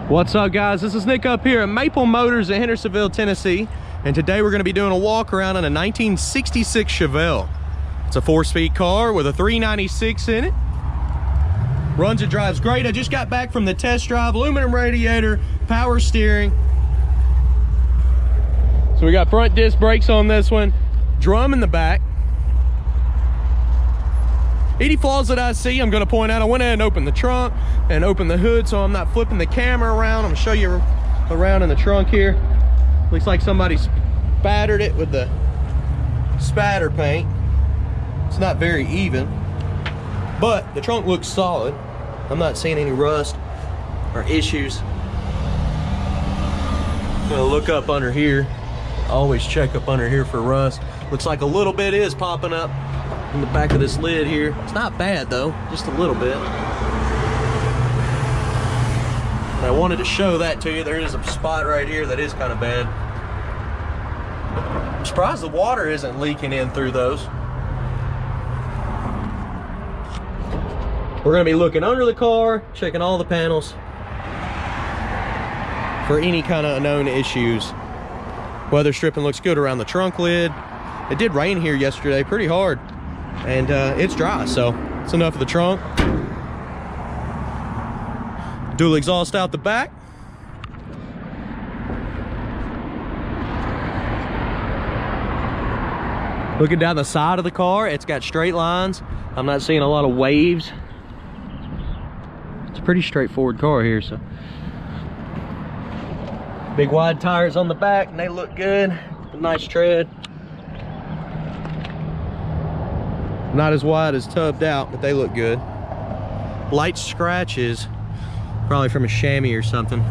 What's up, guys? This is Nick up here at Maple Motors in Hendersonville, Tennessee, and today we're going to be doing a walk around on a 1966 Chevelle. It's a 4-speed car with a 396 in it. Runs and drives great. I just got back from the test drive. Aluminum radiator, power steering. So we got front disc brakes on this one, drum in the back. Any flaws that I see, I'm going to point out. I went ahead and opened the trunk and opened the hood so I'm not flipping the camera around. I'm going to show you around in the trunk here. Looks like somebody spattered it with the spatter paint. It's not very even, but the trunk looks solid. I'm not seeing any rust or issues. I'm going to look up under here. I always check up under here for rust. Looks like a little bit is popping up in the back of this lid here. It's not bad though, just a little bit. And I wanted to show that to you. There is a spot right here that is kind of bad. I'm surprised the water isn't leaking in through those. We're gonna be looking under the car, checking all the panels for any kind of known issues. Weather stripping looks good around the trunk lid. It did rain here yesterday pretty hard, and it's dry, so it's enough of the trunk. Dual exhaust out the back. Looking down the side of the car, it's got straight lines. I'm not seeing a lot of waves. It's a pretty straightforward car here, so. Big wide tires on the back, and they look good. A nice tread. Not as wide as tubbed out, but they look good. Light scratches, probably from a chamois or something.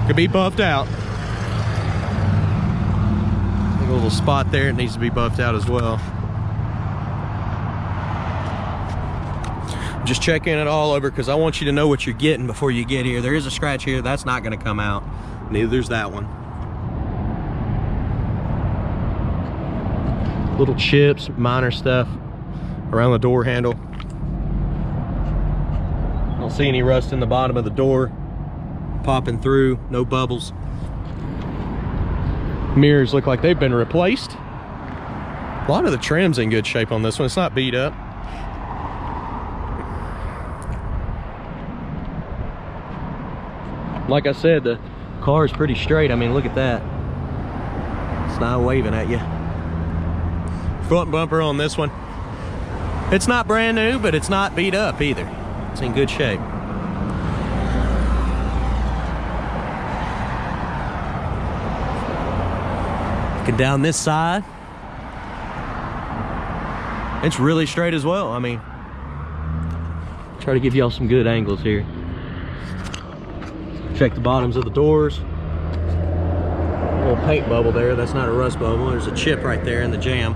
Could be buffed out. Like a little spot there, it needs to be buffed out as well. Just checking it all over because I want you to know what you're getting before you get here. There is a scratch here, that's not gonna come out. Neither there's that one. Little chips, minor stuff around the door handle. Don't see any rust in the bottom of the door popping through, no bubbles. Mirrors look like they've been replaced. A lot of the trim's in good shape on this one. It's not beat up. Like I said, the car is pretty straight. I mean, look at that. It's not waving at you. Front bumper on this one. It's not brand new, but it's not beat up either. It's in good shape. Looking down this side, it's really straight as well. I mean, try to give y'all some good angles here. Check the bottoms of the doors. A little paint bubble there. That's not a rust bubble. There's a chip right there in the jamb.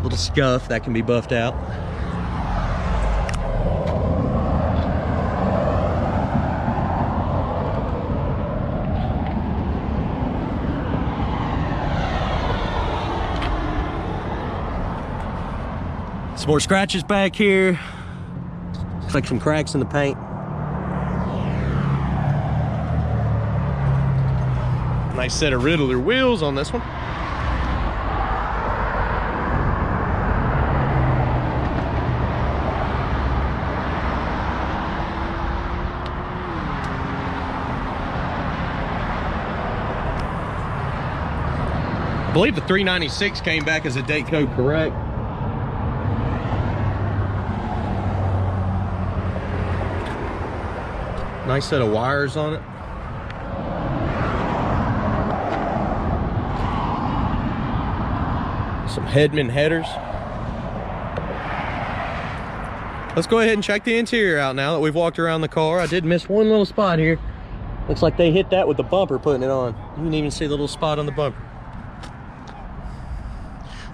Little scuff that can be buffed out. Some more scratches back here. Looks like some cracks in the paint. Nice set of Riddler wheels on this one. I believe the 396 came back as a date code correct. Nice set of wires on it. Some Hedman headers. Let's go ahead and check the interior out now that we've walked around the car. I did miss one little spot here. Looks like they hit that with the bumper putting it on. You can even see the little spot on the bumper.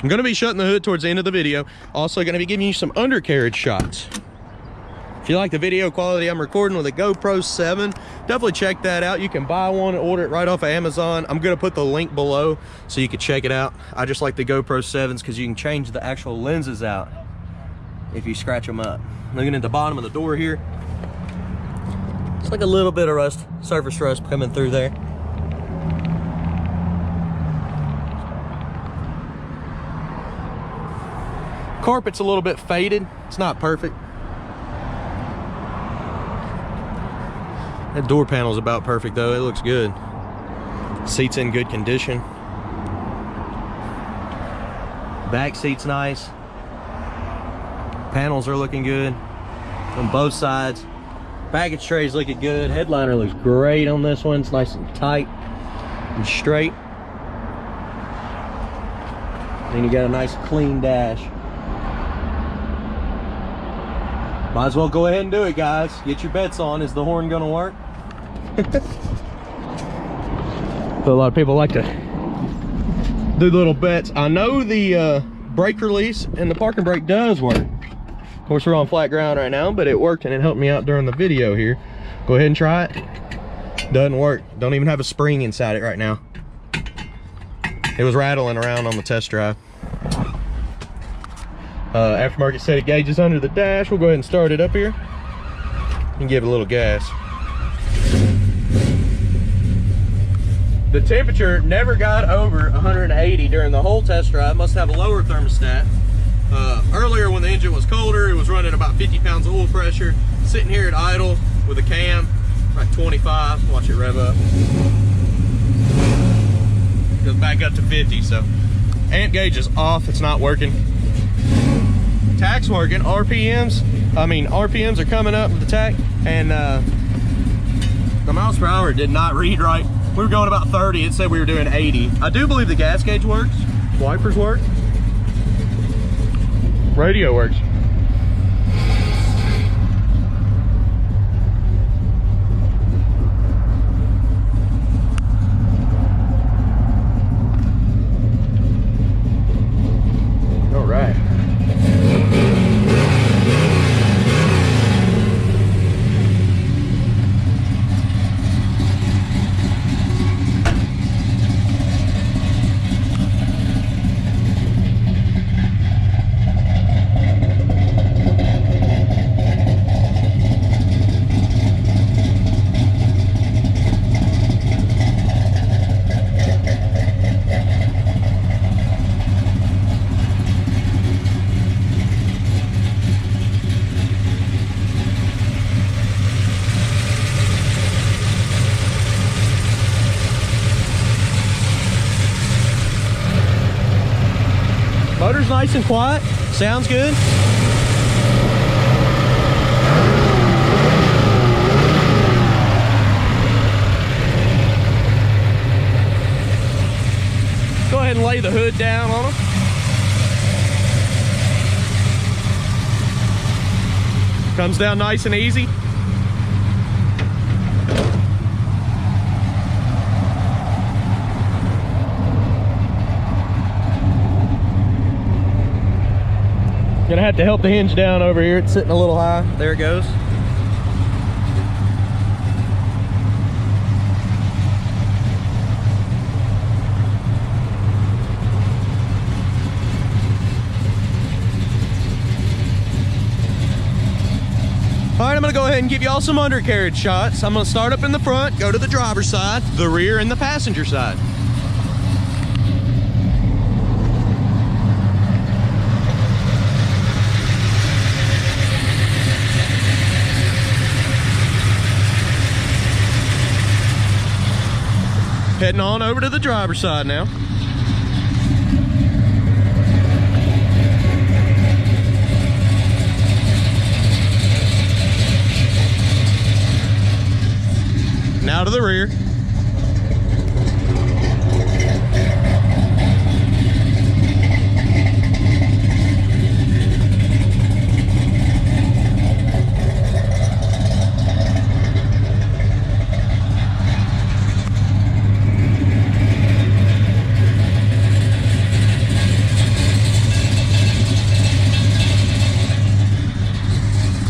I'm going to be shutting the hood towards the end of the video. Also going to be giving you some undercarriage shots. If you like the video quality I'm recording with a GoPro 7, definitely check that out. You can buy one and order it right off of Amazon. I'm going to put the link below so you can check it out. I just like the GoPro 7s because you can change the actual lenses out if you scratch them up. Looking at the bottom of the door here, It's like a little bit of rust, surface rust coming through there. Carpet's a little bit faded. It's not perfect. That door panel's about perfect though. It looks good. Seat's in good condition. Back seat's nice. Panels are looking good on both sides. Baggage tray's looking good. Headliner looks great on this one. It's nice and tight and straight. Then you got a nice clean dash. Might as well go ahead and do it, guys. Get your bets on. Is the horn gonna work? So a lot of people like to do little bets. I know the brake release and the parking brake does work. Of course, we're on flat ground right now, but it worked and it helped me out during the video here. Go ahead and try it. Doesn't work. Don't even have a spring inside it right now. It was rattling around on the test drive. Aftermarket set of gauges under the dash. We'll go ahead and start it up here and give it a little gas. The temperature never got over 180 during the whole test drive. Must have a lower thermostat. Earlier when the engine was colder, it was running about 50 pounds of oil pressure. Sitting here at idle with a cam, like 25. Watch it rev up. Goes back up to 50. So amp gauge is off. It's not working. Tach's working. RPMs are coming up with the tach, and the miles per hour did not read right. We were going about 30. It said we were doing 80. I do believe the gas gauge works. Wipers work. Radio works. All right. Motor's nice and quiet. Sounds good. Go ahead and lay the hood down on them. Comes down nice and easy. Gonna have to help the hinge down over here. It's sitting a little high. There it goes. All right, I'm gonna go ahead and give you all some undercarriage shots. I'm gonna start up in the front, go to the driver's side, the rear, and the passenger side. Heading on over to the driver's side now. Now to the rear.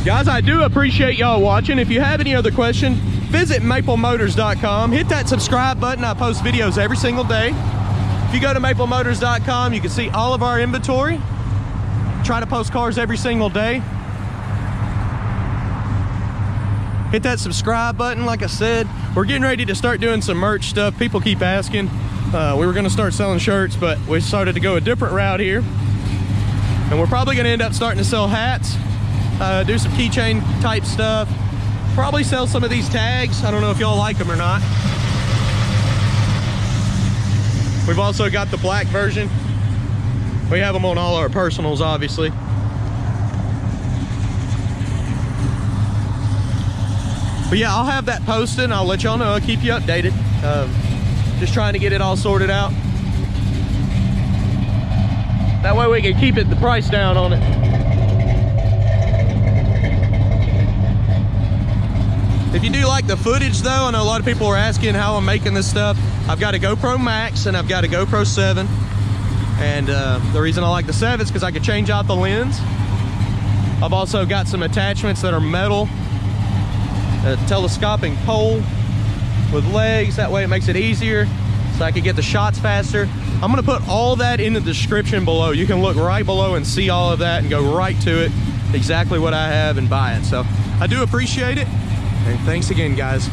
Guys, I do appreciate y'all watching. If you have any other questions, visit MapleMotors.com. Hit that subscribe button. I post videos every single day. If you go to MapleMotors.com, you can see all of our inventory. Try to post cars every single day. hit that subscribe button. Like I said, we're getting ready to start doing some merch stuff. People keep asking. We were gonna start selling shirts, but we started to go a different route here. And we're probably gonna end up starting to sell hats, do some keychain type stuff, probably sell some of these tags. I don't know if y'all like them or not. We've also got the black version. We have them on all our personals, obviously. But yeah, I'll have that posted and I'll let y'all know. I'll keep you updated. Just trying to get it all sorted out. That way we can keep the price down on it. If you do like the footage though, I know a lot of people are asking how I'm making this stuff. I've got a GoPro Max and I've got a GoPro 7. And the reason I like the 7 is because I can change out the lens. I've also got some attachments that are metal. A telescoping pole with legs, that way it makes it easier so I can get the shots faster. I'm gonna put all that in the description below. You can look right below and see all of that and go right to it, exactly what I have, and buy it. So I do appreciate it, and thanks again, guys.